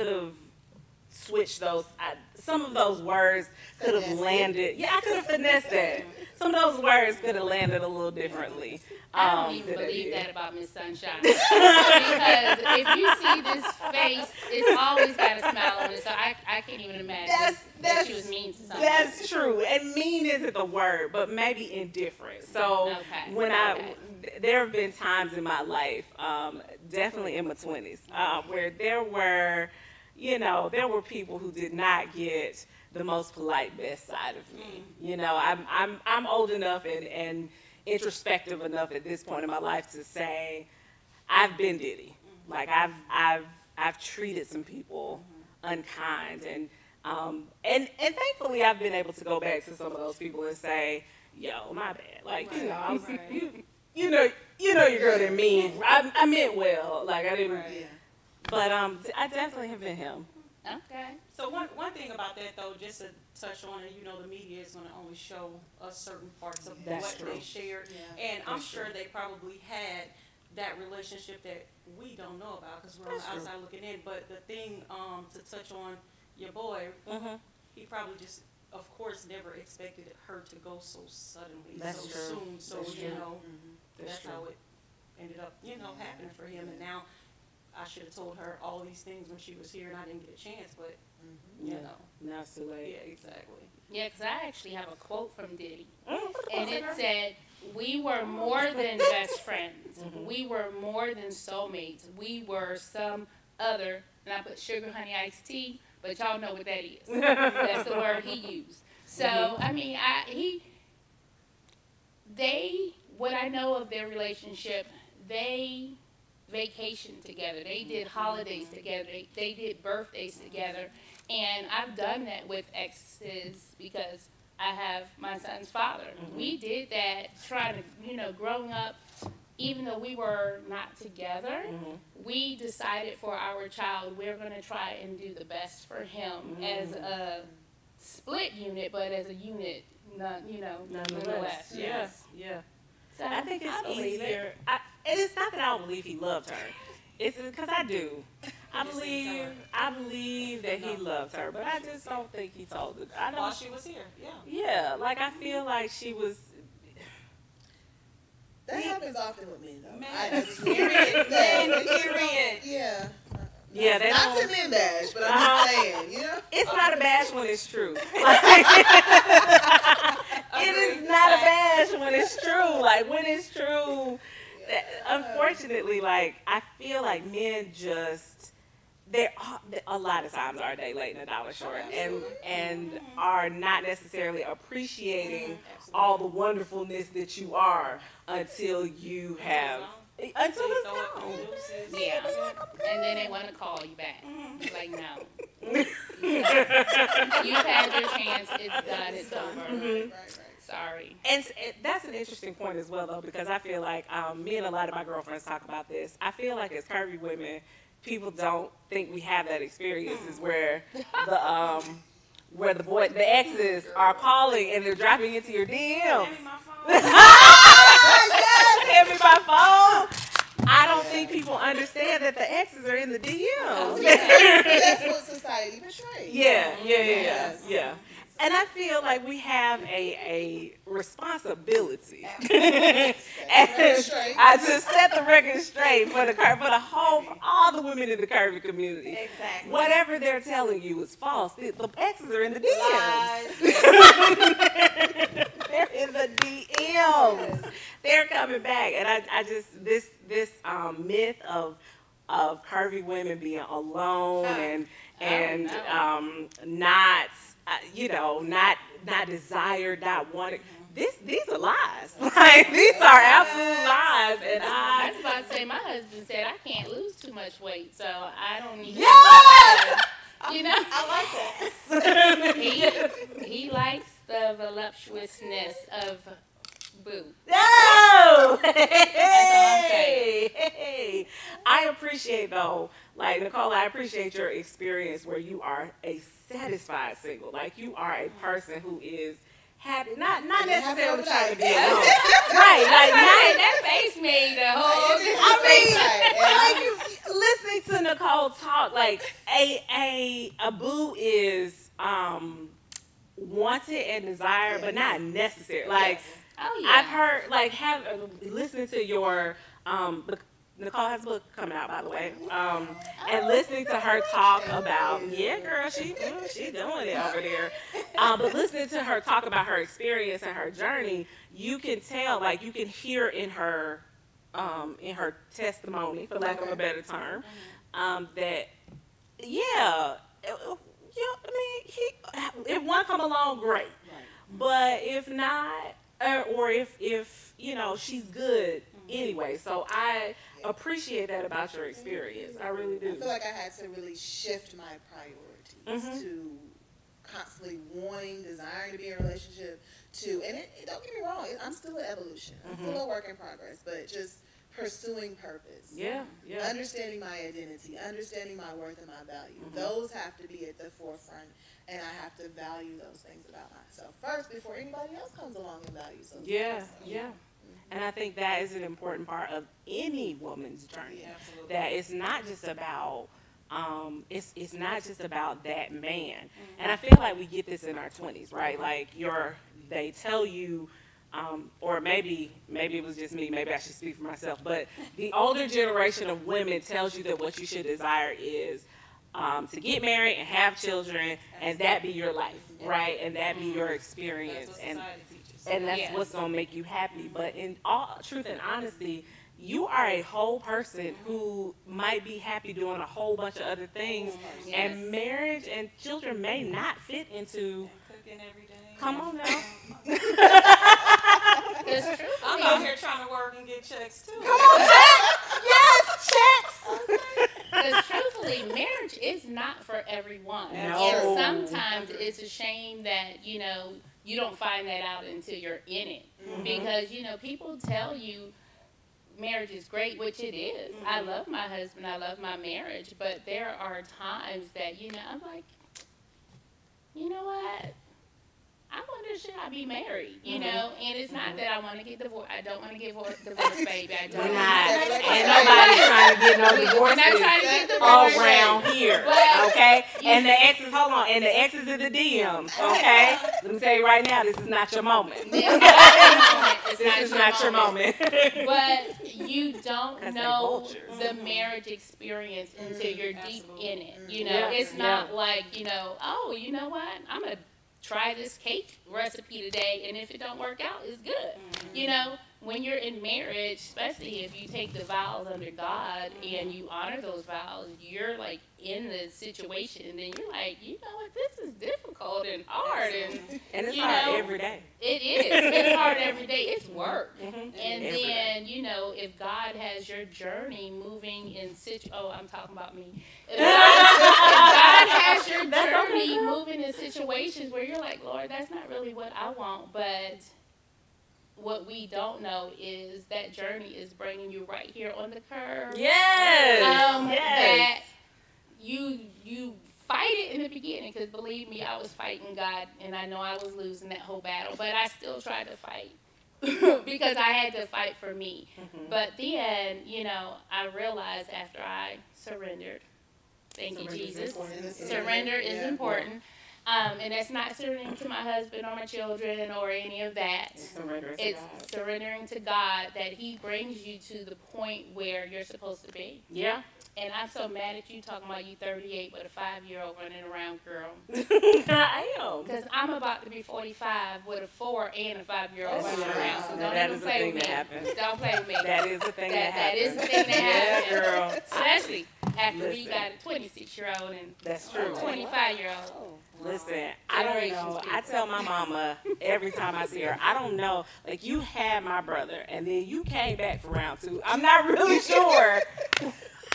S1: have switched those. Some of those words could have landed. Yeah, I could have finessed that. Some of those words could have landed a little differently.
S6: I don't even believe that about Miss Sunshine. Because if you see this face, it's always got a smile on it. So I can't even imagine that she was mean to someone.
S1: That's true. And mean isn't the word, but maybe indifferent. So there have been times in my life, definitely in my 20s, where there were people who did not get the most polite best side of me. You know, I'm old enough and introspective enough at this point in my life to say I've been Diddy. Like I've treated some people unkind and thankfully I've been able to go back to some of those people and say, yo, my bad. Like, you know your girl didn't mean. I meant well. Like I didn't. But I definitely have been him.
S6: Okay.
S5: So one thing about that though, just to touch on it, the media is going to only show us certain parts of what they shared, and I'm sure they probably had that relationship that we don't know about because we're on the outside looking in. But the thing to touch on your boy, he probably just, of course, never expected her to go so suddenly, soon. So that's how it ended up, happening for him, and now. I should have told her all these things when she was here, and I didn't get a chance. But
S1: now it's too late.
S5: Yeah, exactly.
S6: Yeah, because I actually have a quote from Diddy, and it said, "We were more than best friends. We were more than soulmates. We were some other." And I put sugar, honey, iced tea, but y'all know what that is. That's the word he used. So I mean, what I know of their relationship, they vacation together. They did holidays together. They did birthdays together. And I've done that with exes because I have my son's father. We did that trying to, growing up, even though we were not together, we decided for our child we're going to try and do the best for him as a split unit, but as a unit, nonetheless.
S1: Yes. Yeah. So I think it's easier. And it's not that I don't believe he loved her. It's because I do. I believe that he loved her, but I just don't think he told her.
S5: While she was here,
S1: Yeah, like I feel like she was.
S2: That happens often with men, though.
S5: Period.
S2: Yeah.
S1: Yeah,
S2: not to men bash, but I'm just saying,
S1: It's not a bash when it's true. It is not a bash when it's true. Like when it's true. Unfortunately, like I feel like men just a lot of times are a day late and a dollar short, and are not necessarily appreciating all the wonderfulness that you are until you have until it's gone.
S6: Yeah, and then they want to call you back. Like no, you've had your chance. It's done. It's over. Sorry.
S1: And that's an interesting point as well, though, because I feel like me and a lot of my girlfriends talk about this. I feel like as curvy women, people don't think we have that experience is where the exes are calling and they're dropping into your DMs. Hand me my phone. I don't think people understand that the exes are in the DMs.
S2: That's what society portrays.
S1: Yeah. And I feel like we have a responsibility. And I just set the record straight for all the women in the curvy community.
S5: Exactly.
S1: Whatever they're telling you is false. The exes are in the DMs. They're in the DMs. They're coming back, and I just this myth of curvy women being alone and not desired, not wanted. These are lies. Like these are absolute lies. And
S6: I was about to say, my husband said I can't lose too much weight, so I don't need.
S1: Yes!
S6: I like that. He likes the voluptuousness of boo.
S1: No!
S6: That's all I'm saying.
S1: hey. I appreciate though, like Nicole, I appreciate your experience where you are a satisfied single. Like you are a person who is happy, not necessarily trying to be alone. Right, like
S6: That face made the whole.
S1: listening to Nicole talk, like a boo is wanted and desired, but not necessary. Like
S6: Oh yeah.
S1: I've heard, like listening to your Nicole has a book coming out, by the way, and listening to her talk about, yeah, girl, she doing it over there. But listening to her talk about her experience and her journey, you can tell, like you can hear in her testimony, for lack of a better term, that yeah, I mean, if one come along, great, but if not, or if you know she's good anyway. So I appreciate that about your experience. I really do.
S7: I feel like I had to really shift my priorities to constantly wanting, desiring to be in a relationship to, and don't get me wrong, I'm still in evolution. I'm still a work in progress, but just pursuing purpose.
S1: Yeah.
S7: Understanding my identity, understanding my worth and my value. Those have to be at the forefront, and I have to value those things about myself first before anybody else comes along and values those things.
S1: Yeah. And I think that is an important part of any woman's journey.
S4: Absolutely.
S1: That it's not just about it's not just about that man. And I feel like we get this in our 20s, right? Like they tell you, or maybe it was just me, maybe I should speak for myself, but the older generation of women tells you that what you should desire is to get married and have children, and that be your life, right? And that be your experience.
S5: That's what society teaches.
S1: And that's what's going to make you happy. But in all truth and honesty, you are a whole person who might be happy doing a whole bunch of other things. And marriage and children may not fit into...
S5: Cooking every day.
S1: Come on now.
S6: It's true.
S5: I'm out here trying to work and get checks too.
S1: Come on, checks! Yes, checks!
S6: Because truthfully, marriage is not for everyone.
S1: No.
S6: And sometimes it's a shame that, you know, you don't find that out until you're in it. Because, you know, people tell you marriage is great, which it is. I love my husband. I love my marriage. But there are times that, you know, I'm like, you know what? I wonder, should I be married? You know, and it's not that I want to get divorced. I don't want to get divorced, baby. I don't.
S1: We're not. Ain't nobody trying to get no
S6: We're not
S1: divorces
S6: trying to get
S1: all
S6: divorced.
S1: around here,
S6: But-
S1: okay? And the exes, hold on, and the exes in the DMs, okay? Let me tell you right now, this is not your moment. This is not your moment.
S6: But you don't
S1: 'Cause they
S6: know
S1: vultures.
S6: the marriage experience until you're deep in it. You know,
S1: Yeah,
S6: it's not
S1: yeah.
S6: like, you know, oh, you know what? I'm going to try this cake recipe today, and if it don't work out, it's good. You know, when you're in marriage, especially if you take the vows under God and you honor those vows, you're like in the situation, and then you're like, you know what, this is difficult and hard,
S1: And it's
S6: you
S1: hard
S6: know,
S1: every day.
S6: it is. It's hard every day. It's work. And
S1: Every
S6: then, you know, if God has your journey moving in I'm talking about me. If God has your journey moving in situations where you're like, Lord, that's not really what I want, but what we don't know is that journey is bringing you right here on the curve.
S1: Yes.
S6: That you fight it in the beginning, because believe me, I was fighting God, and I know I was losing that whole battle, but I still tried to fight because I had to fight for me. But then, you know, I realized after I surrendered, thank you, Jesus, surrender is important. And that's not surrendering to my husband or my children or any of that. It's surrendering to God, that He brings you to the point where you're supposed to be.
S1: Yeah.
S6: And I'm so mad at you talking about you 38 with a 5-year-old running around, girl.
S1: I am.
S6: Because I'm about to be 45 with a 4 and a 5-year-old running around. So don't
S1: That
S6: even
S1: is the
S6: play
S1: thing
S6: with
S1: that
S6: me.
S1: happens.
S6: Don't play with me.
S1: That is the thing that
S6: That is
S1: happens.
S6: the thing that happens.
S1: Yeah, girl.
S6: Especially after we
S1: Listen.
S6: got a 26-year-old and
S1: That's
S6: a
S1: true.
S6: 25-year-old.
S1: Listen, I don't know. I tell my mama every time I see her, I don't know. Like, you had my brother, and then you came back for round 2. I'm not really sure.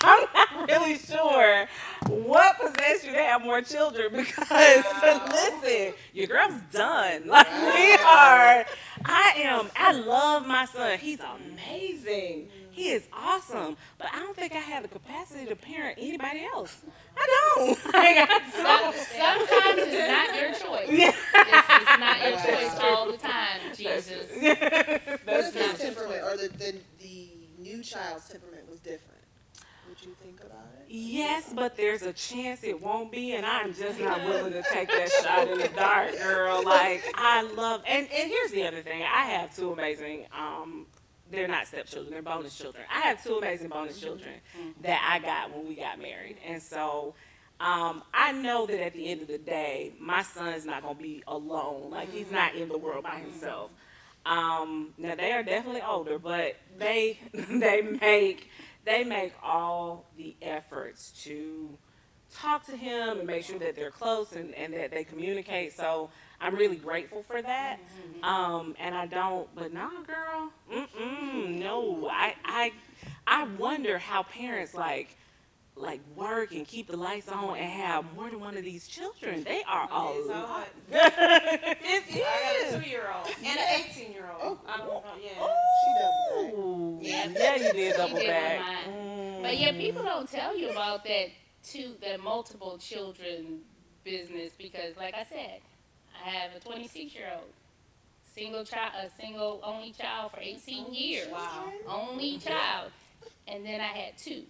S1: I'm not really sure what possessed you to have more children, because listen, your girl's done. Like, we are. I love my son. He's amazing. He is awesome. But I don't think I have the capacity to parent anybody else. I don't.
S6: Sometimes it's not your choice. It's not your choice all the time, Jesus.
S7: What if his temperament or the new child's temperament was different? Would you think about it?
S1: Yes, but there's a chance it won't be, and I'm just not willing to take that shot in the dark, girl. Like, I love, and here's the other thing. I have two amazing, they're not stepchildren, they're bonus children. I have two amazing bonus children that I got when we got married. And so I know that at the end of the day, my son's not going to be alone. Like, he's not in the world by himself. Now, they are definitely older, but they make all the efforts to talk to him and make sure that they're close and that they communicate. So I'm really grateful for that. And I don't, but no, girl, no. I wonder how parents like work and keep the lights on and have more than one of these children. They are all lot. It is.
S5: I got a 2-year-old and an 18-year-old. I don't know. Yeah.
S7: She double back.
S1: Yeah, you did double back.
S6: But yeah, people don't tell you about that that multiple children business because, like I said, I have a 26-year-old single only child for 18 years.
S5: Wow.
S6: Only child, and then I had 2.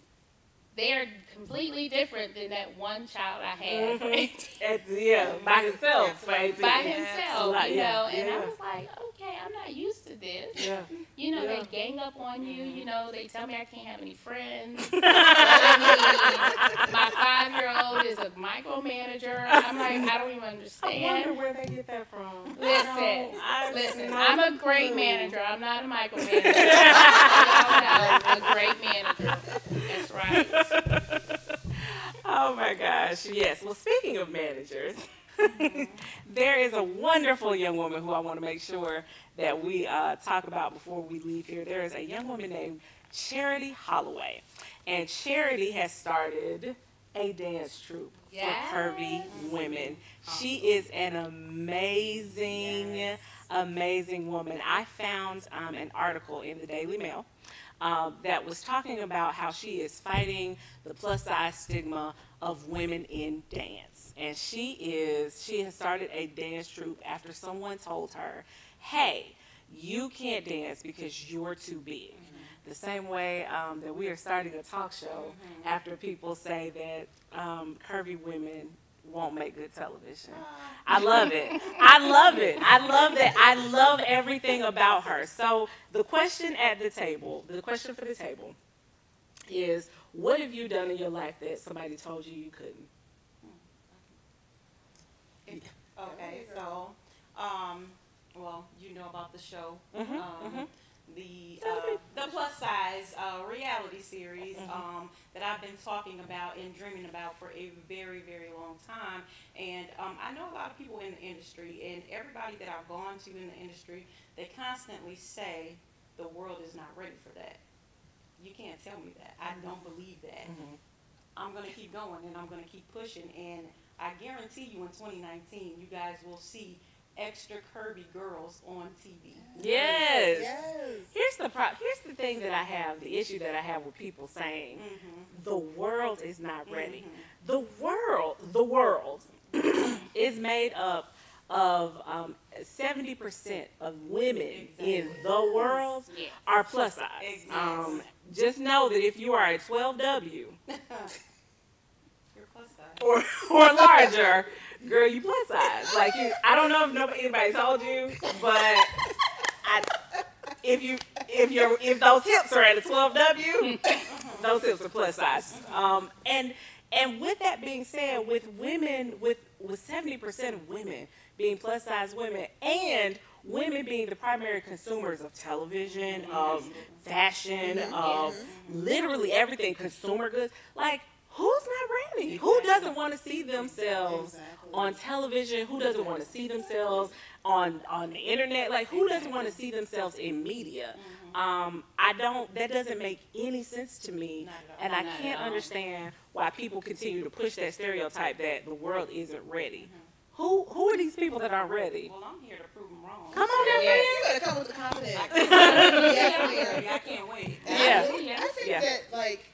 S6: They're completely different than that one child I had for 18.
S1: Yeah, by himself for 18.
S6: By himself, you know, and I
S1: yeah.
S6: was like, okay, I'm not used to this.
S1: Yeah.
S6: You know,
S1: Yeah.
S6: they gang up on you. You know, they tell me I can't have any friends. My 5-year-old is a micromanager. I'm like, I don't even
S1: I
S6: understand.
S1: wonder where they get that from.
S6: Listen, I'm a great manager. I'm not a micromanager. I'm a great manager. That's right.
S1: Oh my gosh, yes. Well, speaking of managers, there is a wonderful young woman who I want to make sure that we talk about before we leave here. There is a young woman named Charity Holloway, and Charity has started a dance troupe for curvy women. She is an amazing woman. I found an article in the Daily Mail that was talking about how she is fighting the plus size stigma of women in dance. And she has started a dance troupe after someone told her, hey, you can't dance because you're too big. The same way that we are starting a talk show after people say that curvy women won't make good television. I love it. I love it. I love that. I love everything about her. So the question for the table is, what have you done in your life that somebody told you you couldn't?
S5: Okay, so, well, you know about the show, the plus size reality series that I've been talking about and dreaming about for a very, very long time. And I know a lot of people in the industry, and everybody that I've gone to in the industry, they constantly say the world is not ready for that. You can't tell me that. I don't believe that. I'm going to keep going, and I'm going to keep pushing, and I guarantee you in 2019, you guys will see extra curvy girls on TV.
S1: Yes. Here's the thing that I have, the issue that I have with people saying the world is not ready. The world is made up of 70% of women in the world are plus size. Just know that if you are a 12W or larger, girl, you plus size. Like, I don't know if anybody told you, but if those hips are at a 12W, those hips are plus size. And with that being said, with women, with 70% of women being plus size women, and women being the primary consumers of television, of fashion, of literally everything, consumer goods, like, who's not ready? Who doesn't want to see themselves on television? Who doesn't want to see themselves on the internet? Like, who doesn't want to see themselves in media? That doesn't make any sense to me, and I can't understand why people continue to push that stereotype that the world isn't ready. Who are these people that aren't ready?
S5: Well, I'm here to prove them wrong.
S1: Come on,
S7: You
S1: girlfriend.
S7: better come with the confidence.
S4: Yes, ma'am. I can't wait.
S1: Yeah.
S7: I think
S1: Yeah.
S7: that like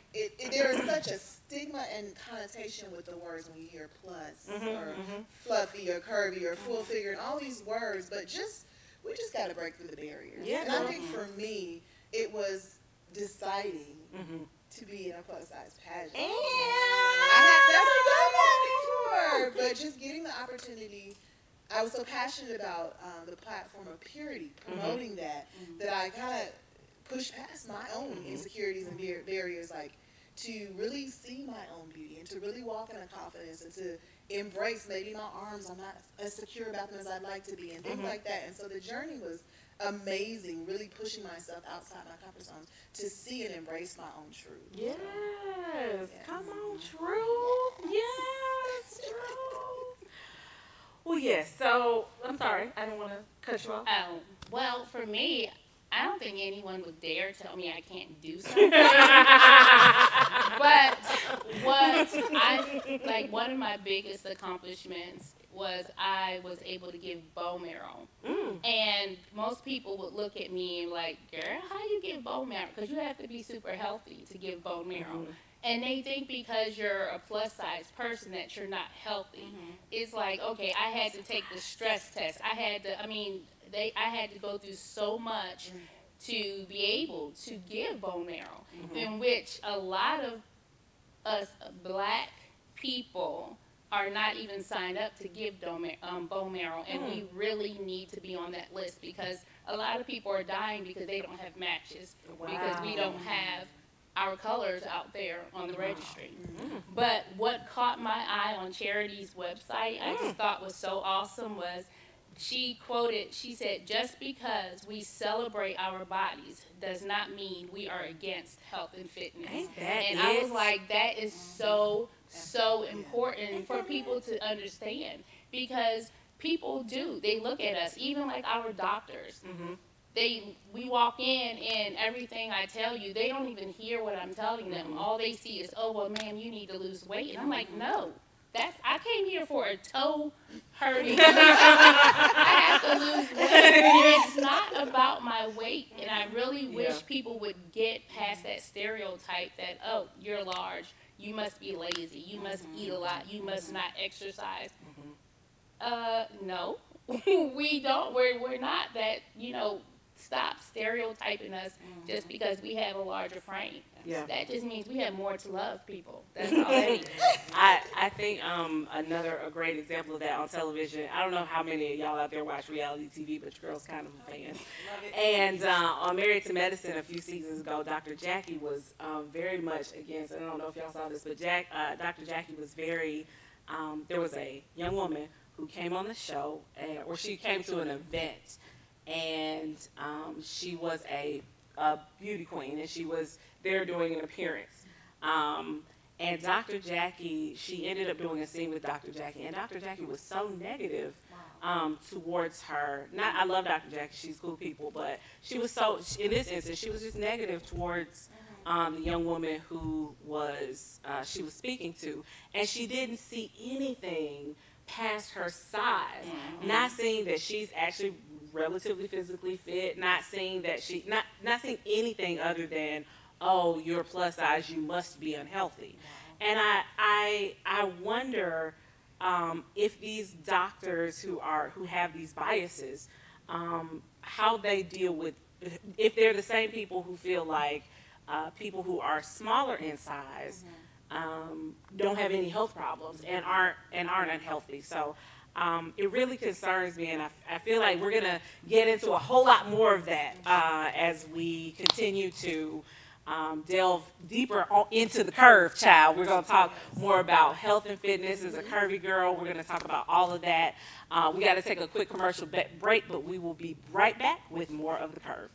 S7: there is such a stigma and connotation with the words when you hear plus or fluffy or curvy or full figure and all these words, but we just got to break through the barriers.
S1: Yeah.
S7: And I think for me, it was deciding to be in a plus size pageant. I had never done that before, but just getting the opportunity. I was so passionate about the platform of purity, promoting that I kind of pushed past my own insecurities and barriers, like to really see my own beauty and to really walk in a confidence and to embrace maybe my arms, I'm not as secure about them as I'd like to be and things like that. And so the journey was amazing, really pushing myself outside my comfort zone to see and embrace my own truth.
S1: Yes. Come on, true. Yes, true. Well, yes. So, I'm sorry. I didn't want to cut you off.
S6: Oh, well, for me, I don't think anyone would dare tell me I can't do something. But one of my biggest accomplishments was I was able to give bone marrow. And most people would look at me like, girl, how do you give bone marrow? Because you have to be super healthy to give bone marrow. And they think because you're a plus size person that you're not healthy. It's like, okay, I had to take the stress test. I had to go through so much to be able to give bone marrow, in which a lot of us black people are not even signed up to give bone marrow, and we really need to be on that list because a lot of people are dying because they don't have matches, because we don't have our colors out there on the registry. But what caught my eye on Charity's website, I just thought was so awesome, was she said, just because we celebrate our bodies does not mean we are against health and fitness. I was like, that is so important for people to understand, because people they look at us, even like our doctors. We walk in and everything I tell you, they don't even hear what I'm telling them. All they see is, oh, well, ma'am, you need to lose weight. And I'm like, no. I came here for a toe hurting. I have to lose weight. It's not about my weight. And I really wish people would get past that stereotype that, oh, you're large, you must be lazy, you must eat a lot, you must not exercise. No, we don't. We're not that, stop stereotyping us just because we have a larger frame. That just means we have more to love people. That's all that is.
S1: I think a great example of that on television, I don't know how many of y'all out there watch reality TV, but your girl's kind of a fan. And on Married to Medicine a few seasons ago, Dr. Jackie was very much against, I don't know if y'all saw this, but Dr. Jackie was very, there was a young woman who came on the show, or she came to an event, and she was a beauty queen, and she was there doing an appearance. And Dr. Jackie, she ended up doing a scene with Dr. Jackie, and Dr. Jackie was so negative towards her. I love Dr. Jackie, she's cool people, but she was so, in this instance, she was just negative towards the young woman who she was speaking to, and she didn't see anything past her size, not seeing that she's actually relatively physically fit, not seeing that not seeing anything other than, oh, you're plus size, you must be unhealthy. And I wonder if these doctors who have these biases, how they deal with, if they're the same people who feel like people who are smaller in size don't have any health problems and aren't unhealthy. So it really concerns me, and I feel like we're going to get into a whole lot more of that as we continue to delve deeper into the curve, child. We're going to talk more about health and fitness as a curvy girl. We're going to talk about all of that. We got to take a quick commercial break, but we will be right back with more of the curve.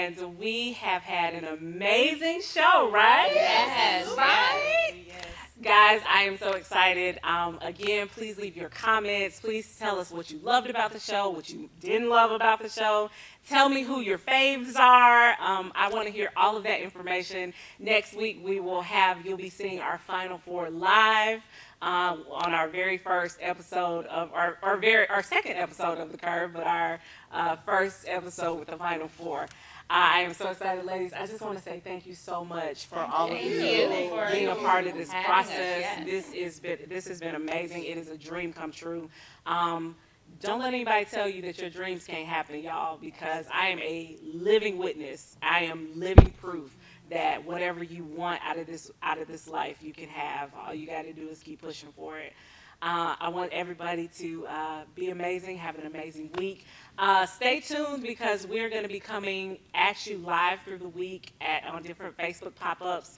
S1: And we have had an amazing show, right?
S6: Yes.
S1: Right?
S5: Yes.
S1: Guys, I am so excited. Again, please leave your comments. Please tell us what you loved about the show, what you didn't love about the show. Tell me who your faves are. I want to hear all of that information. Next week, you'll be seeing our Final Four live on our very first episode of our second episode of The Curve, but our first episode with the Final Four. I am so excited, ladies. I just want to say thank you so much for all of you being a part of this process. This has been amazing. It is a dream come true. Don't let anybody tell you that your dreams can't happen, y'all, because I am a living witness. I am living proof that whatever you want out of this life, you can have. All you got to do is keep pushing for it. I want everybody to be amazing, have an amazing week. Stay tuned because we're going to be coming at you live through the week on different Facebook pop-ups.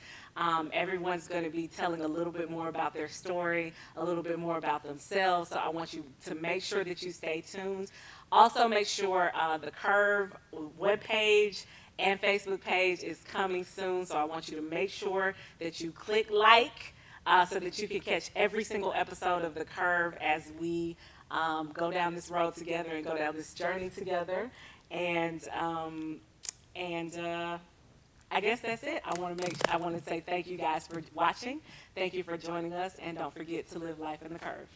S1: Everyone's going to be telling a little bit more about their story, a little bit more about themselves. So I want you to make sure that you stay tuned. Also, make sure the Curve webpage and Facebook page is coming soon. So I want you to make sure that you click like so that you can catch every single episode of The Curve as we go down this road together and go down this journey together. And I guess that's it. I want to say thank you guys for watching. Thank you for joining us, and don't forget to live life in the Curve.